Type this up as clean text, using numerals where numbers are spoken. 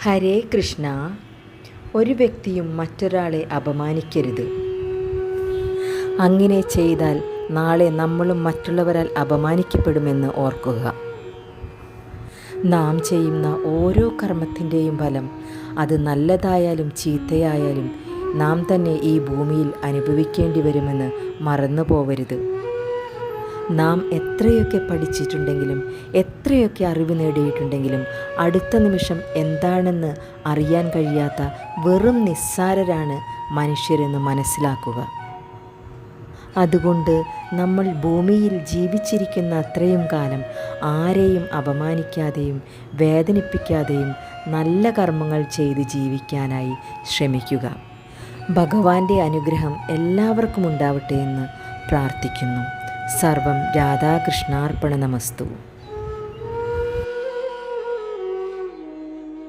ഹരേ കൃഷ്ണ. ഒരു വ്യക്തിയും മറ്റൊരാളെ അപമാനിക്കരുത്. അങ്ങനെ ചെയ്താൽ നാളെ നമ്മളും മറ്റുള്ളവരാൽ അപമാനിക്കപ്പെടുമെന്ന് ഓർക്കുക. നാം ചെയ്യുന്ന ഓരോ കർമ്മത്തിൻ്റെയും ഫലം, അത് നല്ലതായാലും ചീത്തയായാലും, നാം തന്നെ ഈ ഭൂമിയിൽ അനുഭവിക്കേണ്ടി വരുമെന്ന് മറന്നു പോവരുത്. നാം എത്രയൊക്കെ പഠിച്ചിട്ടുണ്ടെങ്കിലും എത്രയൊക്കെ അറിവ് നേടിയിട്ടുണ്ടെങ്കിലും അടുത്ത നിമിഷം എന്താണെന്ന് അറിയാൻ കഴിയാത്ത വെറും നിസ്സാരരാണ് മനുഷ്യരെന്ന് മനസ്സിലാക്കുക. അതുകൊണ്ട് നമ്മൾ ഭൂമിയിൽ ജീവിച്ചിരിക്കുന്ന അത്രയും കാലം ആരെയും അപമാനിക്കാതെയും വേദനിപ്പിക്കാതെയും നല്ല കർമ്മങ്ങൾ ചെയ്ത് ജീവിക്കാനായി ശ്രമിക്കുക. ഭഗവാന്റെ അനുഗ്രഹം എല്ലാവർക്കും ഉണ്ടാവട്ടെ എന്ന് പ്രാർത്ഥിക്കുന്നു. സർവം രാധാകൃഷ്ണാർപ്പണമസ്തു.